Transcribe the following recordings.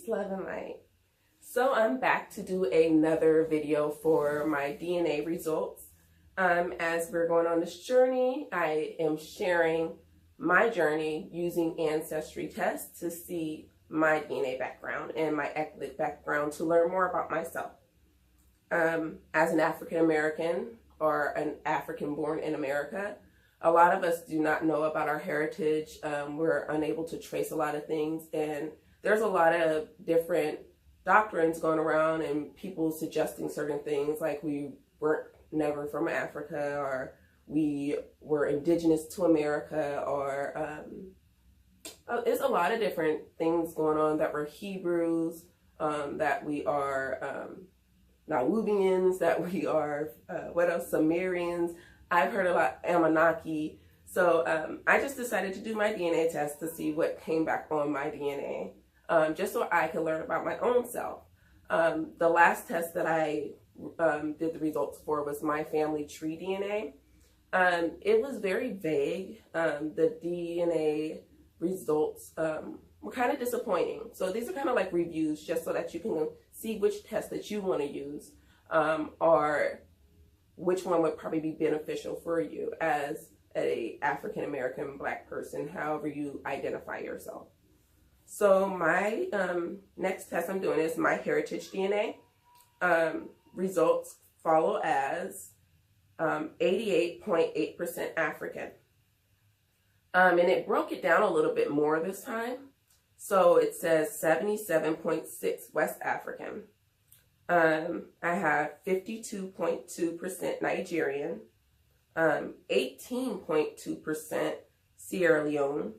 Peace, love, and light. So I'm back to do another video for my DNA results. As we're going on this journey, I am sharing my journey using ancestry tests to see my DNA background and my ethnic background to learn more about myself. As an African American or an African born in America, a lot of us do not know about our heritage. We're unable to trace a lot of things, and there's a lot of different doctrines going around and people suggesting certain things like we weren't never from Africa, or we were indigenous to America, or there's a lot of different things going on, that we're Hebrews, that we are Nalubians, that we are, what else, Sumerians. I've heard a lot, Anunnaki. So I just decided to do my DNA test to see what came back on my DNA, just so I could learn about my own self. The last test that I did the results for was my family tree DNA. It was very vague. The DNA results were kind of disappointing. So these are kind of like reviews, just so that you can see which test that you want to use, or which one would probably be beneficial for you as a African American Black person, however you identify yourself. So my next test I'm doing is my heritage DNA. Results follow as 88.8% African. And it broke it down a little bit more this time. So it says 77.6 West African. I have 52.2% Nigerian, 18.2% Sierra Leone,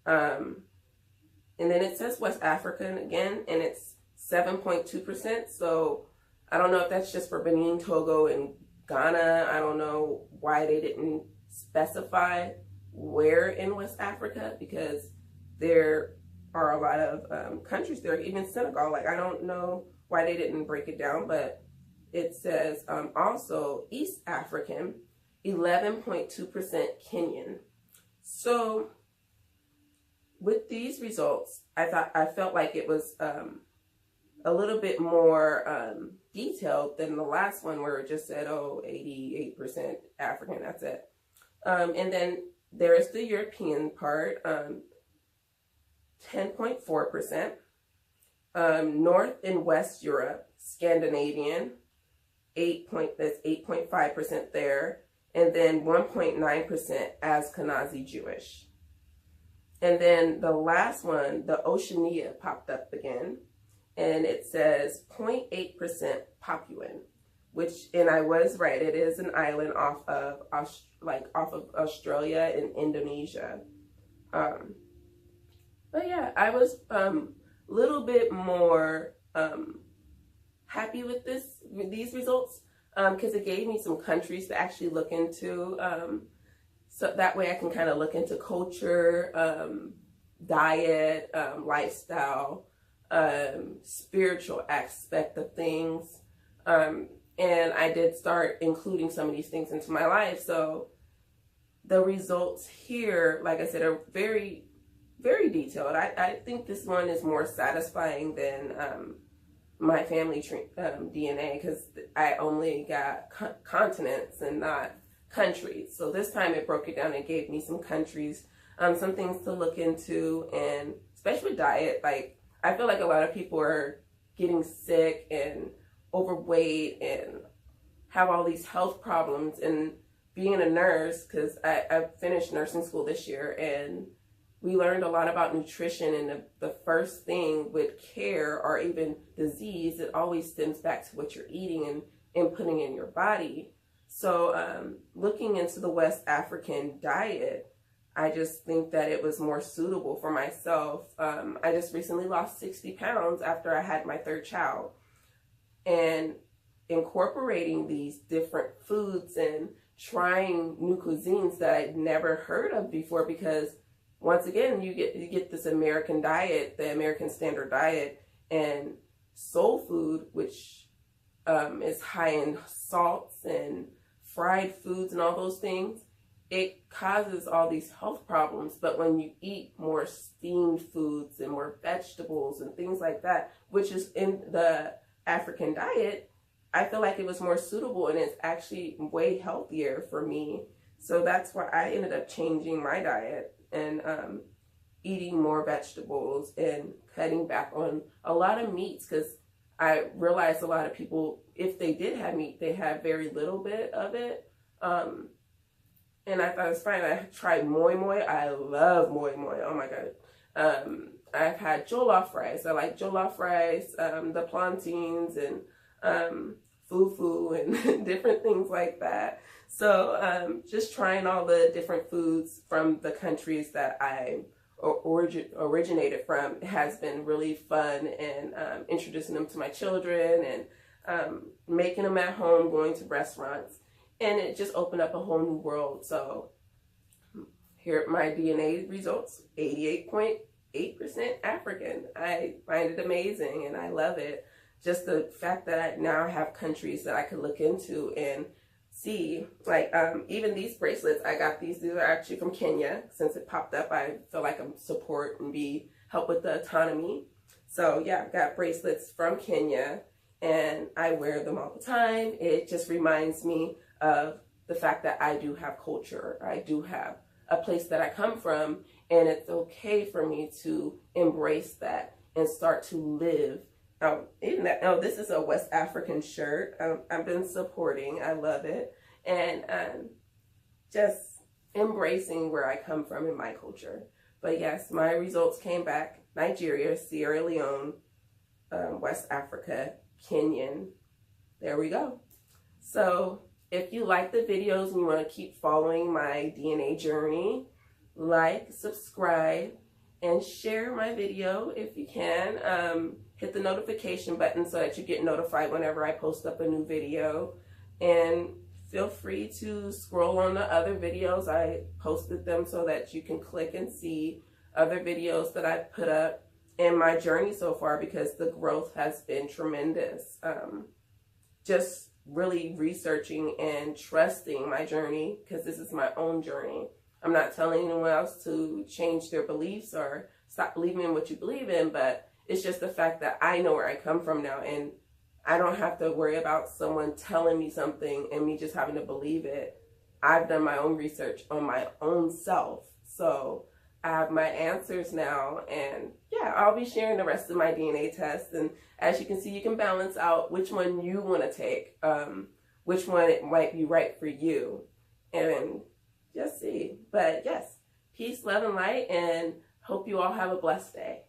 and then it says West African again, and it's 7.2%. So I don't know if that's just for Benin, Togo, and Ghana. I don't know why they didn't specify where in West Africa, because there are a lot of countries there, even Senegal. Like, I don't know why they didn't break it down, but it says also East African, 11.2% Kenyan. So with these results, I felt like it was a little bit more detailed than the last one, where it just said, oh, 88% African, that's it. And then there's the European part, 10.4%. North and West Europe, Scandinavian, that's 8.5% there, and then 1.9% Ashkenazi Jewish. And then the last one, the Oceania, popped up again, and it says 0.8% Papuan, which, and I was right, it is an island off of Australia and Indonesia. But yeah, I was little bit more happy with these results, because it gave me some countries to actually look into, so that way I can kind of look into culture, diet, lifestyle, spiritual aspect of things, and I did start including some of these things into my life. So the results here, like I said, are very, very detailed. I think this one is more satisfying than my family tree DNA, because I only got continents and not countries. So this time it broke it down and gave me some countries, some things to look into, and especially with diet. Like, I feel like a lot of people are getting sick and overweight and have all these health problems. And being a nurse, because I finished nursing school this year, and we learned a lot about nutrition, and the first thing with care or even disease, it always stems back to what you're eating and putting in your body. So looking into the West African diet, I just think that it was more suitable for myself. I just recently lost 60 pounds after I had my third child. And incorporating these different foods and trying new cuisines that I'd never heard of before, because once again, you get this American diet, the American standard diet, and soul food, which is high in salts and fried foods and all those things. it causes all these health problems. But when you eat more steamed foods and more vegetables and things like that, which is in the African diet, I feel like it was more suitable and it's actually way healthier for me. So that's why I ended up changing my diet and eating more vegetables and cutting back on a lot of meats, because I realized a lot of people, if they did have meat, they had very little bit of it. And I thought it was fine. I tried moi moi. I love moi moi. Oh my God. I've had jollof rice. I like jollof rice, the plantains, and fufu and different things like that. So just trying all the different foods from the countries that I originated from has been really fun, and introducing them to my children and making them at home, going to restaurants. And it just opened up a whole new world. So here are my DNA results, 88.8% African. I find it amazing and I love it. Just the fact that I now have countries that I could look into and see. Like even these bracelets, I got these are actually from Kenya. Since it popped up, I feel like I'm support and help with the autonomy. So yeah, I've got bracelets from Kenya and I wear them all the time. It just reminds me of the fact that I do have culture. I do have a place that I come from, and it's okay for me to embrace that and start to live. Even that, this is a West African shirt. I've been supporting. I love it. And just embracing where I come from in my culture. But yes, my results came back. Nigeria, Sierra Leone, West Africa, Kenyan. There we go. So if you like the videos and you want to keep following my DNA journey, like, subscribe, and share my video if you can. Hit the notification button so that you get notified whenever I post up a new video. And feel free to scroll on the other videos. I posted them so that you can click and see other videos that I've put up in my journey so far, because the growth has been tremendous. Just really researching and trusting my journey, because this is my own journey. I'm not telling anyone else to change their beliefs or stop believing in what you believe in, but it's just the fact that I know where I come from now, and I don't have to worry about someone telling me something and me just having to believe it. I've done my own research on my own self. So I have my answers now, and yeah, I'll be sharing the rest of my DNA test. And as you can see, you can balance out which one you want to take, which one it might be right for you, and just see. But yes, peace, love, and light, and hope you all have a blessed day.